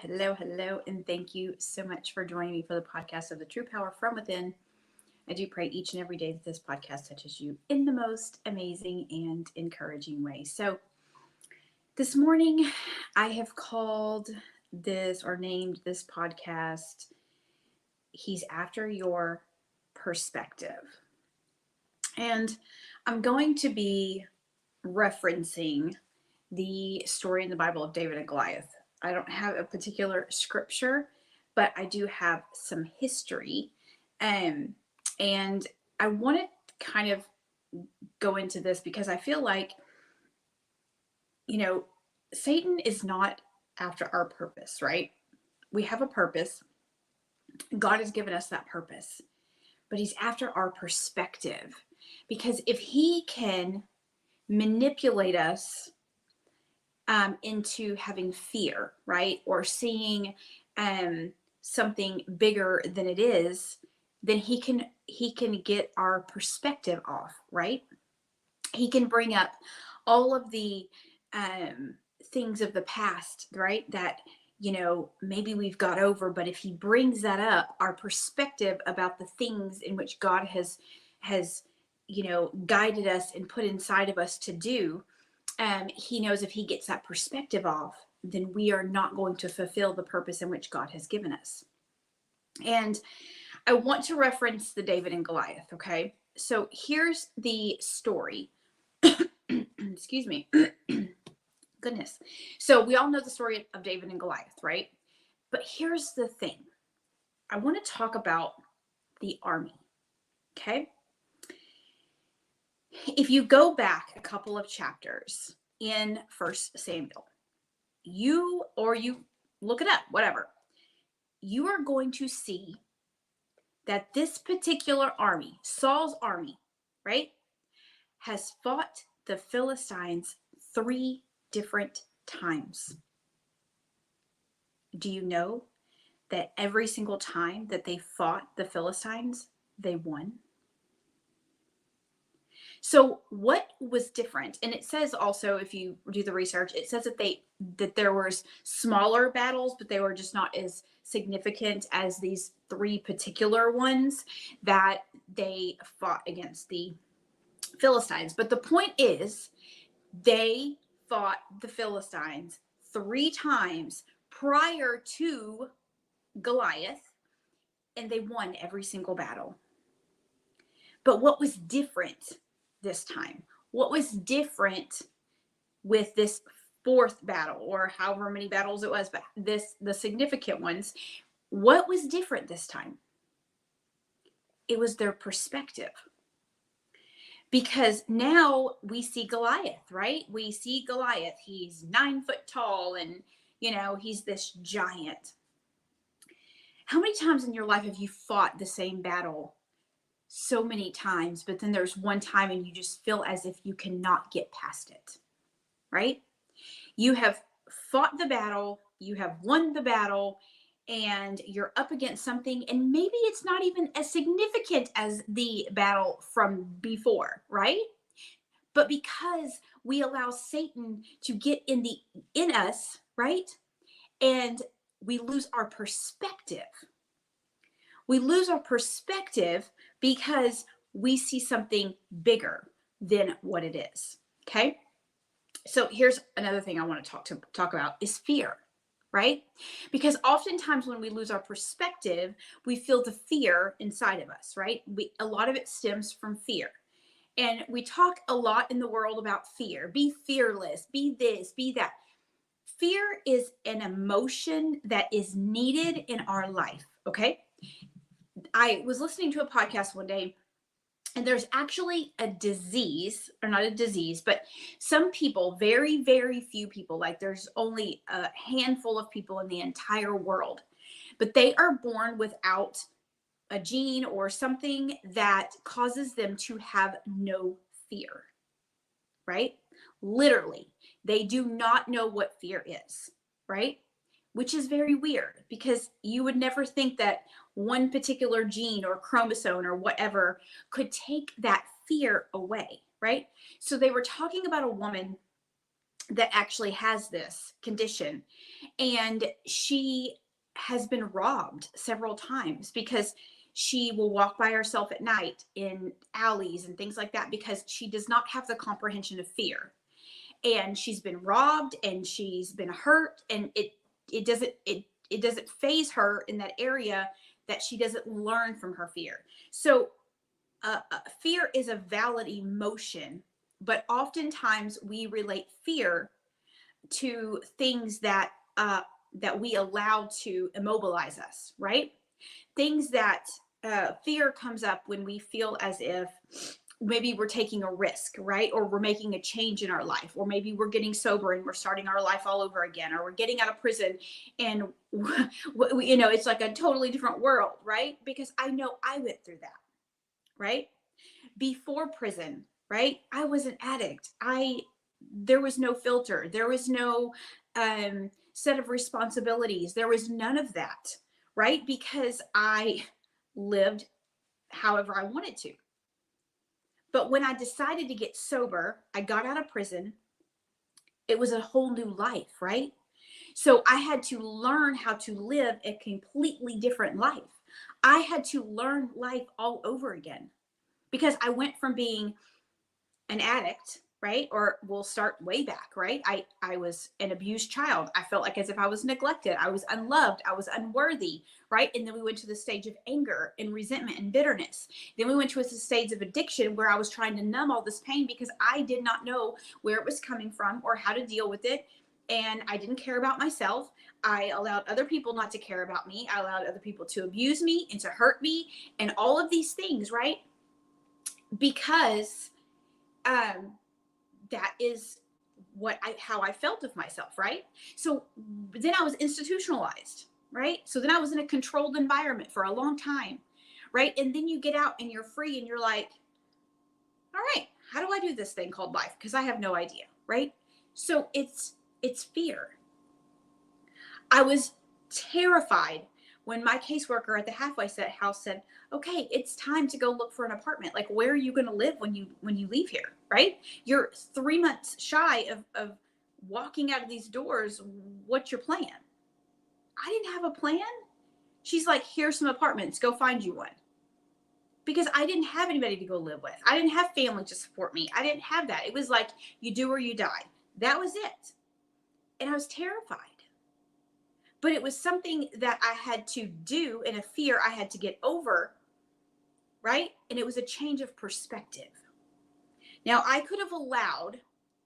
hello, and thank you so much for joining me for the podcast of the True Power from Within. I do pray each and every day that this podcast touches you in the most amazing and encouraging way. So, this morning I have called this or named this podcast, He's After Your Perspective. And I'm going to be referencing the story in the Bible of David and Goliath. I don't have a particular scripture, but I do have some history. And I want to kind of go into this because I feel like, Satan is not after our purpose, right? We have a purpose. God has given us that purpose, but he's after our perspective. Because if he can manipulate us into having fear, right? Or seeing something bigger than it is, then he can get our perspective off, right? He can bring up all of the things of the past, right? That, maybe we've got over, but if he brings that up, our perspective about the things in which God has guided us and put inside of us to do, he knows if he gets that perspective off, then we are not going to fulfill the purpose in which God has given us. And I want to reference the David and Goliath, okay? So here's the story. Excuse me. Goodness. So we all know the story of David and Goliath, right? But here's the thing. I want to talk about the army, okay? If you go back a couple of chapters in 1 Samuel, you look it up, whatever, you are going to see that this particular army, Saul's army, right, has fought the Philistines 3 different times. Do you know that every single time that they fought the Philistines, they won? So what was different? And it says also, if you do the research, it says that there was smaller battles, but they were just not as significant as these 3 particular ones that they fought against the Philistines. But the point is, they fought the Philistines 3 times prior to Goliath, and they won every single battle. But what was different this time? What was different with this 4th battle, or however many battles it was, but the significant ones? What was different this time? It was their perspective. Because now we see Goliath, right? We see Goliath. He's 9 foot tall and, he's this giant. How many times in your life have you fought the same battle so many times, but then there's one time and you just feel as if you cannot get past it, right? You have fought the battle, you have won the battle, and you're up against something, and maybe it's not even as significant as the battle from before, right? But because we allow Satan to get in us, right? And we lose our perspective. We lose our perspective because we see something bigger than what it is. Okay? So here's another thing I want to talk about is fear, right? Because oftentimes when we lose our perspective, we feel the fear inside of us, right? A lot of it stems from fear. And we talk a lot in the world about fear. Be fearless, be this, be that. Fear is an emotion that is needed in our life, okay? I was listening to a podcast one day, and there's actually a disease, or not a disease, but some people, very, very few people, like there's only a handful of people in the entire world, but they are born without a gene or something that causes them to have no fear, right? Literally, they do not know what fear is, right? Which is very weird because you would never think that one particular gene or chromosome or whatever could take that fear away, right? So they were talking about a woman that actually has this condition. And she has been robbed several times because she will walk by herself at night in alleys and things like that because she does not have the comprehension of fear. And she's been robbed and she's been hurt, and it doesn't phase her in that area, that she doesn't learn from her fear. So fear is a valid emotion, but oftentimes we relate fear to things that we allow to immobilize us, right? Things that fear comes up when we feel as if maybe we're taking a risk, right? Or we're making a change in our life, or maybe we're getting sober and we're starting our life all over again, or we're getting out of prison and it's like a totally different world, right? Because I know I went through that, right? Before prison, right? I was an addict. There was no filter. There was no set of responsibilities. There was none of that, right? Because I lived however I wanted to. But when I decided to get sober, I got out of prison. It was a whole new life, right? So I had to learn how to live a completely different life. I had to learn life all over again because I went from being an addict, right? Or we'll start way back, right? I was an abused child. I felt like as if I was neglected. I was unloved. I was unworthy, right? And then we went to the stage of anger and resentment and bitterness. Then we went to a stage of addiction where I was trying to numb all this pain because I did not know where it was coming from or how to deal with it. And I didn't care about myself. I allowed other people not to care about me. I allowed other people to abuse me and to hurt me and all of these things, right? Because that is how I felt of myself, right? So then I was institutionalized, right? So then I was in a controlled environment for a long time, right? And then you get out and you're free and you're like, all right, how do I do this thing called life? Because I have no idea, right? So it's fear. I was terrified when my caseworker at the halfway house said, okay, it's time to go look for an apartment. Like, where are you going to live when you leave here, right? You're 3 months shy of walking out of these doors. What's your plan? I didn't have a plan. She's like, here's some apartments, go find you one. Because I didn't have anybody to go live with. I didn't have family to support me. I didn't have that. It was like, you do or you die. That was it. And I was terrified. But it was something that I had to do, and a fear I had to get over, right? And it was a change of perspective. Now, I could have allowed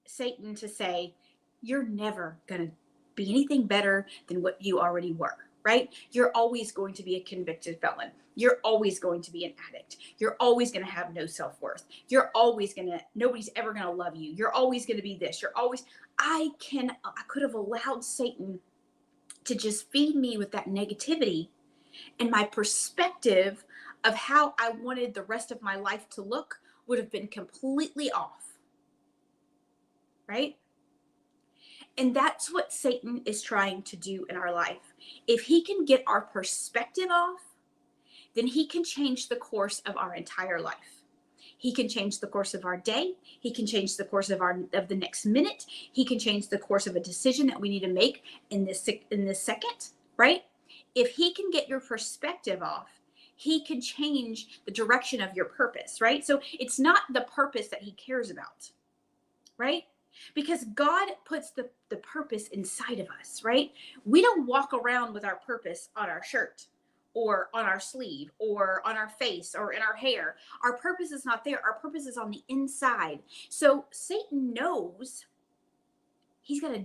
Satan to say, you're never going to be anything better than what you already were, right? You're always going to be a convicted felon. You're always going to be an addict. You're always going to have no self-worth. Nobody's ever going to love you. You're always going to be this. I could have allowed Satan to just feed me with that negativity, and my perspective of how I wanted the rest of my life to look would have been completely off, right? And that's what Satan is trying to do in our life. If he can get our perspective off, then he can change the course of our entire life. He can change the course of our day. He can change the course of the next minute. He can change the course of a decision that we need to make in this second, right? If he can get your perspective off, he can change the direction of your purpose, right? So it's not the purpose that he cares about, right? Because God puts the purpose inside of us, right? We don't walk around with our purpose on our shirt or on our sleeve or on our face or in our hair. Our purpose is not there. Our purpose is on the inside. So Satan knows he's got to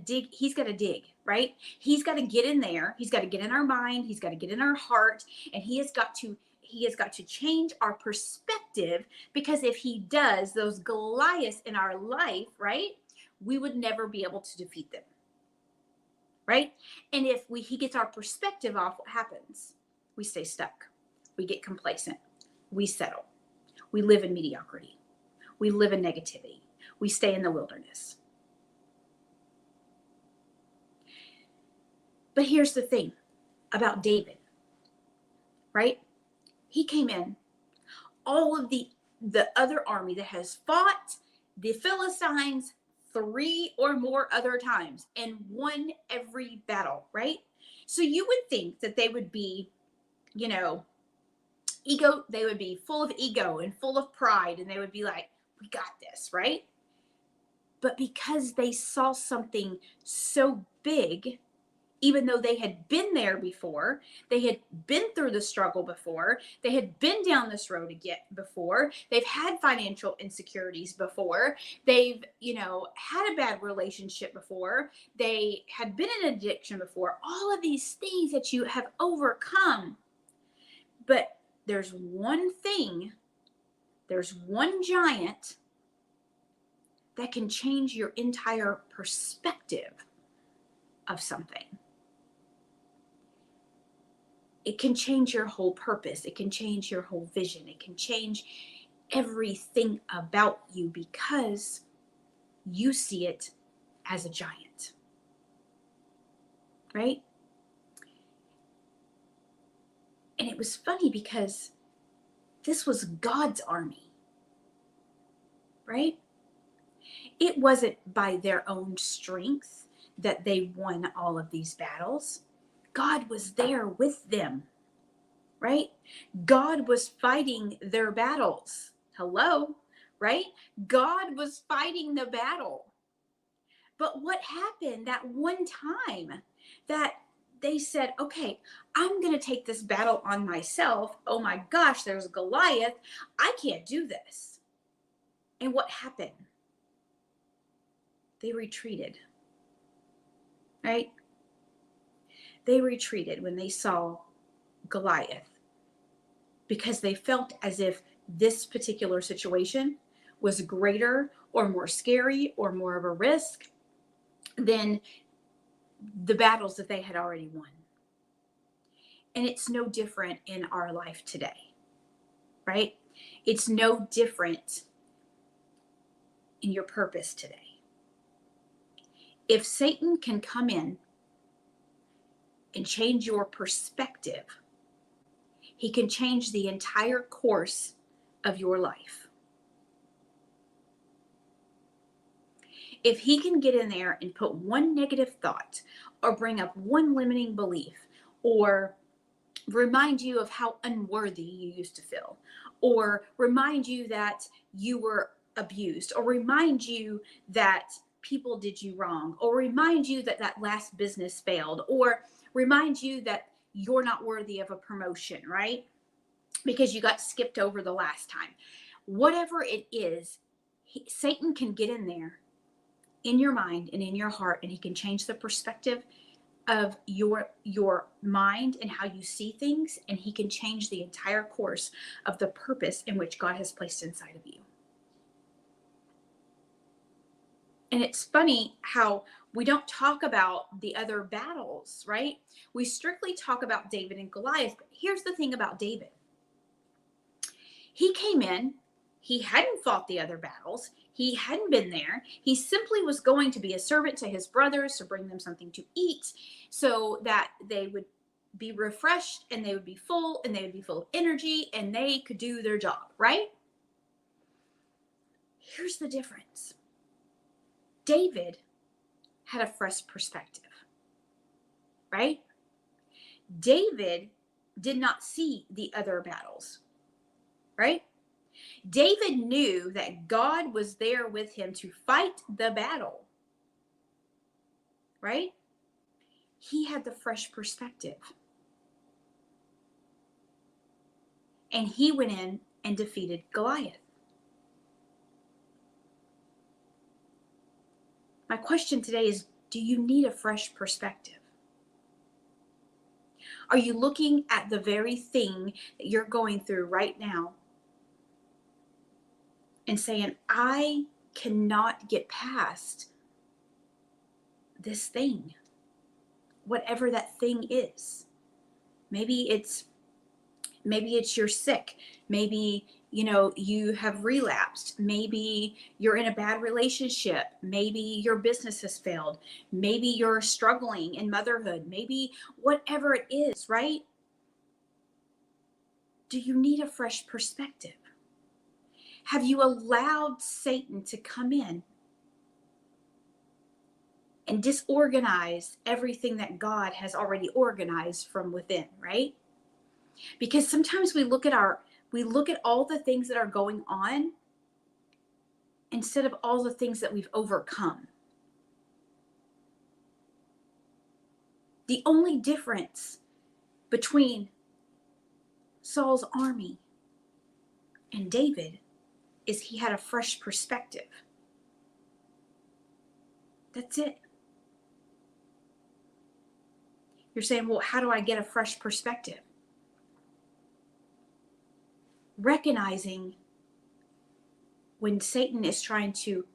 dig, right? He's got to get in there. He's got to get in our mind. He's got to get in our heart, and he has got to change our perspective, because if he does, those Goliaths in our life, right, we would never be able to defeat them, right? And if he gets our perspective off, what happens? We stay stuck. We get complacent. We settle. We live in mediocrity. We live in negativity. We stay in the wilderness. But here's the thing about David, right? He came in, all of the other army that has fought the Philistines 3 or more other times and won every battle, right? So you would think that they would be, you know, they would be full of ego and full of pride, and they would be like, we got this, right? But because they saw something so big, even though they had been there before, they had been through the struggle before, they had been down this road again before, they've had financial insecurities before, they've, had a bad relationship before, they had been in addiction before, all of these things that you have overcome. But there's one thing, there's one giant that can change your entire perspective of something. It can change your whole purpose. It can change your whole vision. It can change everything about you because you see it as a giant, right? And it was funny because this was God's army, right? It wasn't by their own strength that they won all of these battles. God was there with them, right? God was fighting their battles. Hello, right? God was fighting the battle. But what happened that one time that they said, okay, I'm going to take this battle on myself. Oh my gosh, there's Goliath. I can't do this. And what happened? They retreated, right? They retreated when they saw Goliath because they felt as if this particular situation was greater or more scary or more of a risk than the battles that they had already won. And it's no different in our life today, right? It's no different in your purpose today. If Satan can come in and change your perspective, he can change the entire course of your life. If he can get in there and put one negative thought or bring up one limiting belief or remind you of how unworthy you used to feel, or remind you that you were abused, or remind you that people did you wrong, or remind you that that last business failed, or remind you that you're not worthy of a promotion, right? Because you got skipped over the last time. Whatever it is, Satan can get in there in your mind and in your heart, and he can change the perspective of your mind and how you see things, and he can change the entire course of the purpose in which God has placed inside of you. And it's funny how we don't talk about the other battles, right? We strictly talk about David and Goliath. But here's the thing about David. He came in, he hadn't fought the other battles. He hadn't been there. He simply was going to be a servant to his brothers to bring them something to eat so that they would be refreshed and they would be full and they would be full of energy and they could do their job, right? Here's the difference. David had a fresh perspective, right? David did not see the other battles, right? David knew that God was there with him to fight the battle, right? He had the fresh perspective. And he went in and defeated Goliath. My question today is, do you need a fresh perspective? Are you looking at the very thing that you're going through right now and saying, I cannot get past this thing, whatever that thing is? Maybe it's you're sick. Maybe, you have relapsed. Maybe you're in a bad relationship. Maybe your business has failed. Maybe you're struggling in motherhood. Maybe whatever it is, right? Do you need a fresh perspective? Have you allowed Satan to come in and disorganize everything that God has already organized from within, right? Because sometimes we look at all the things that are going on instead of all the things that we've overcome. The only difference between Saul's army and David is he had a fresh perspective. That's it. You're saying, well, how do I get a fresh perspective? Recognizing when Satan is trying to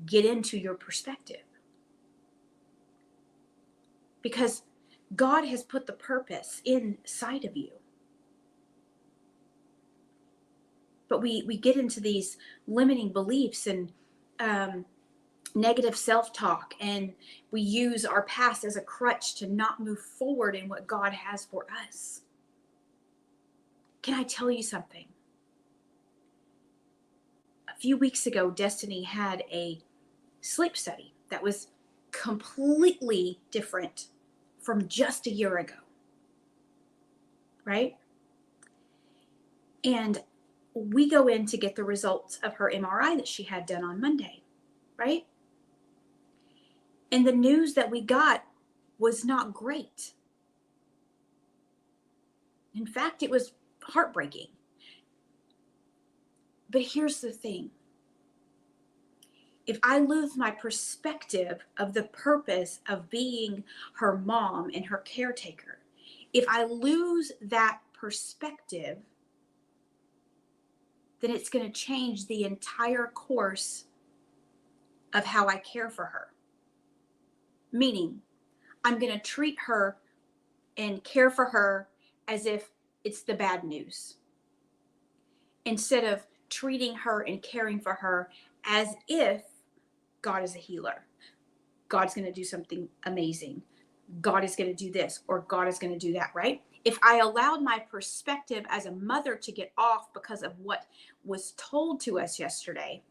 get into your perspective. Because God has put the purpose inside of you. But we get into these limiting beliefs and negative self-talk, and we use our past as a crutch to not move forward in what God has for us. Can I tell you something? A few weeks ago, Destiny had a sleep study that was completely different from just a year ago, right? And we go in to get the results of her MRI that she had done on Monday, right? And the news that we got was not great. In fact, it was heartbreaking. But here's the thing. If I lose my perspective of the purpose of being her mom and her caretaker, if I lose that perspective, then it's going to change the entire course of how I care for her. Meaning, I'm going to treat her and care for her as if it's the bad news, instead of treating her and caring for her as if God is a healer. God's going to do something amazing. God is going to do this, or God is going to do that, right? If I allowed my perspective as a mother to get off because of what was told to us yesterday,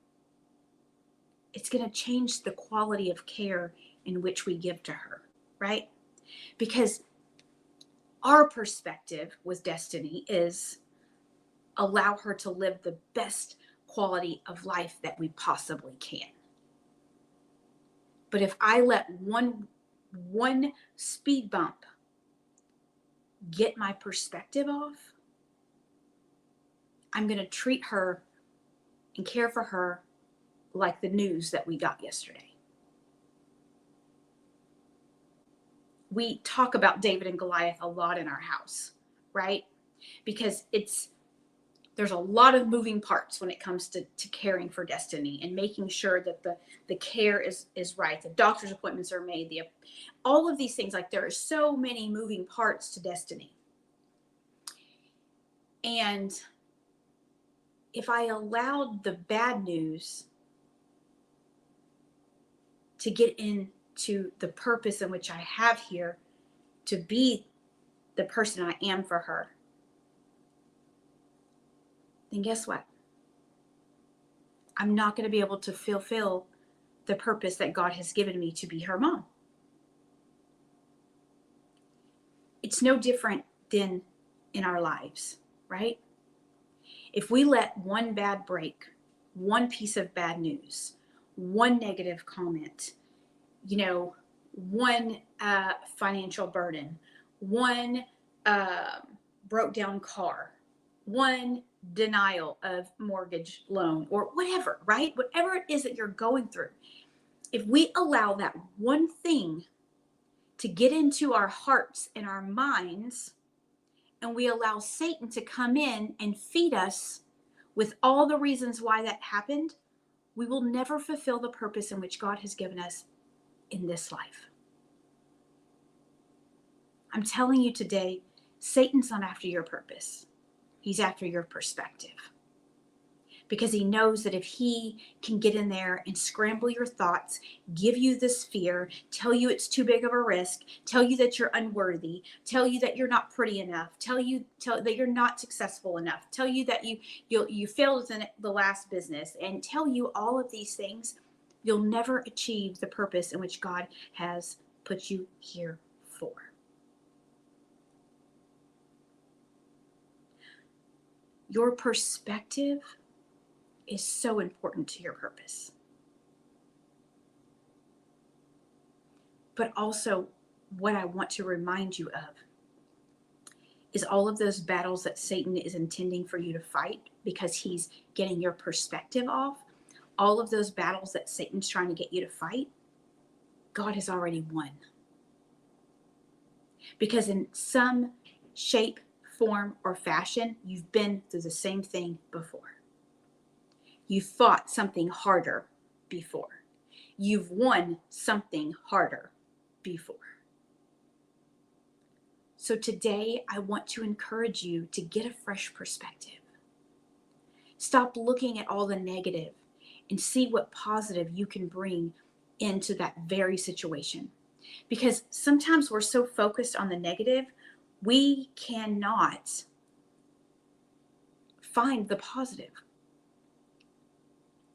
it's going to change the quality of care in which we give to her, right? Because our perspective with Destiny is allow her to live the best quality of life that we possibly can. But if I let one speed bump get my perspective off, I'm going to treat her and care for her like the news that we got yesterday. We talk about David and Goliath a lot in our house, right? Because there's a lot of moving parts when it comes to caring for Destiny and making sure that the care is right. The doctor's appointments are made. All of these things, like there are so many moving parts to Destiny. And if I allowed the bad news to get into the purpose in which I have here to be the person I am for her, then guess what? I'm not going to be able to fulfill the purpose that God has given me to be her mom. It's no different than in our lives, right? If we let one bad break, one piece of bad news, one negative comment, one financial burden, one broke down car, one denial of mortgage loan, or whatever, right? Whatever it is that you're going through. If we allow that one thing to get into our hearts and our minds, and we allow Satan to come in and feed us with all the reasons why that happened, we will never fulfill the purpose in which God has given us in this life. I'm telling you today, Satan's not after your purpose. He's after your perspective. Because he knows that if he can get in there and scramble your thoughts, give you this fear, tell you it's too big of a risk, tell you that you're unworthy, tell you that you're not pretty enough, tell that you're not successful enough, tell you that you failed in the last business, and tell you all of these things, you'll never achieve the purpose in which God has put you here for. Your perspective is so important to your purpose. But also, what I want to remind you of is all of those battles that Satan is intending for you to fight because he's getting your perspective off. All of those battles that Satan's trying to get you to fight, God has already won. Because in some shape, form, or fashion, you've been through the same thing before. You fought something harder before. You've won something harder before. So today, I want to encourage you to get a fresh perspective. Stop looking at all the negative and see what positive you can bring into that very situation. Because sometimes we're so focused on the negative, we cannot find the positive.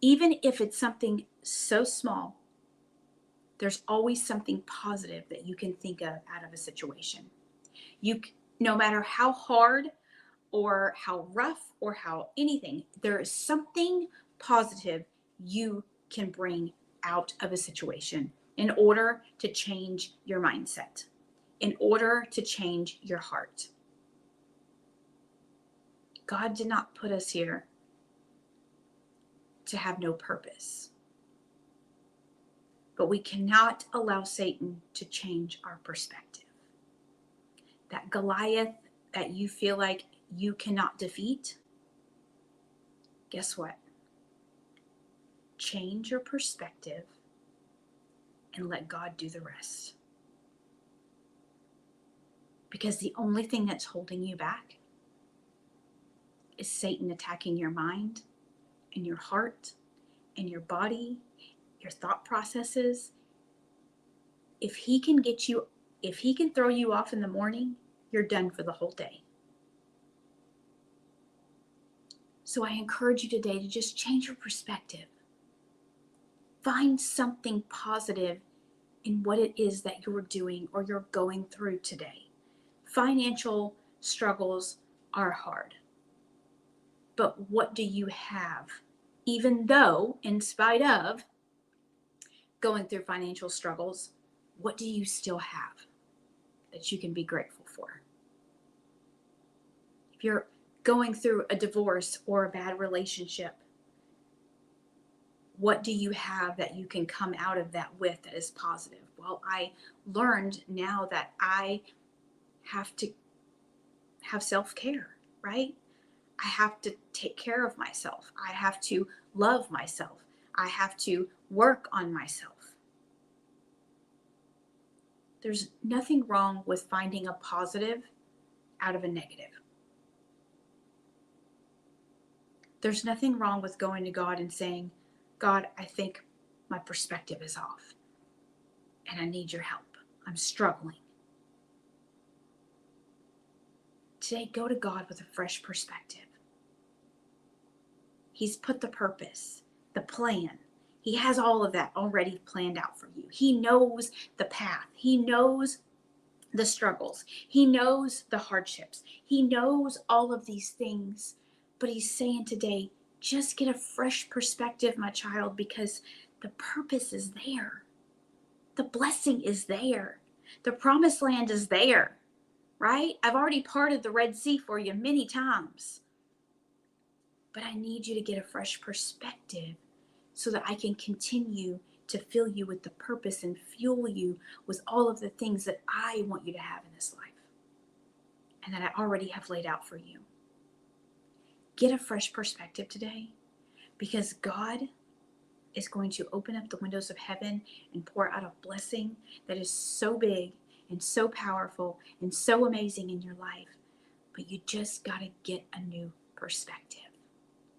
Even if it's something so small, there's always something positive that you can think of out of a situation. No matter how hard or how rough or how anything, there is something positive you can bring out of a situation in order to change your mindset, in order to change your heart. God did not put us here to have no purpose. But we cannot allow Satan to change our perspective. That Goliath that you feel like you cannot defeat, guess what? Change your perspective and let God do the rest. Because the only thing that's holding you back is Satan attacking your mind and your heart and your body, your thought processes. If he can throw you off in the morning, you're done for the whole day. So I encourage you today to just change your perspective. Find something positive in what it is that you're doing or you're going through today. Financial struggles are hard. But what do you have? Even though, in spite of going through financial struggles, what do you still have that you can be grateful for? If you're going through a divorce or a bad relationship, what do you have that you can come out of that with that is positive? Well, I learned now that I have to have self-care, right? I have to take care of myself. I have to love myself. I have to work on myself. There's nothing wrong with finding a positive out of a negative. There's nothing wrong with going to God and saying, God, I think my perspective is off and I need your help. I'm struggling. Today, go to God with a fresh perspective. He's put the purpose, the plan. He has all of that already planned out for you. He knows the path. He knows the struggles. He knows the hardships. He knows all of these things. But he's saying today, just get a fresh perspective, my child, because the purpose is there. The blessing is there. The promised land is there, right? I've already parted the Red Sea for you many times. But I need you to get a fresh perspective so that I can continue to fill you with the purpose and fuel you with all of the things that I want you to have in this life and that I already have laid out for you. Get a fresh perspective today because God is going to open up the windows of heaven and pour out a blessing that is so big and so powerful and so amazing in your life. But you just got to get a new perspective.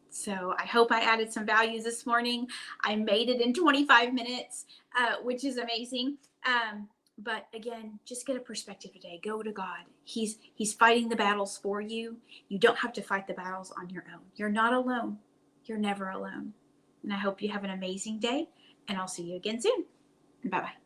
So I hope I added some value this morning. I made it in 25 minutes, which is amazing. But again, just get a perspective today. Go to God. He's fighting the battles for you. You don't have to fight the battles on your own. You're not alone. You're never alone. And I hope you have an amazing day. and I'll see you again soon. Bye bye.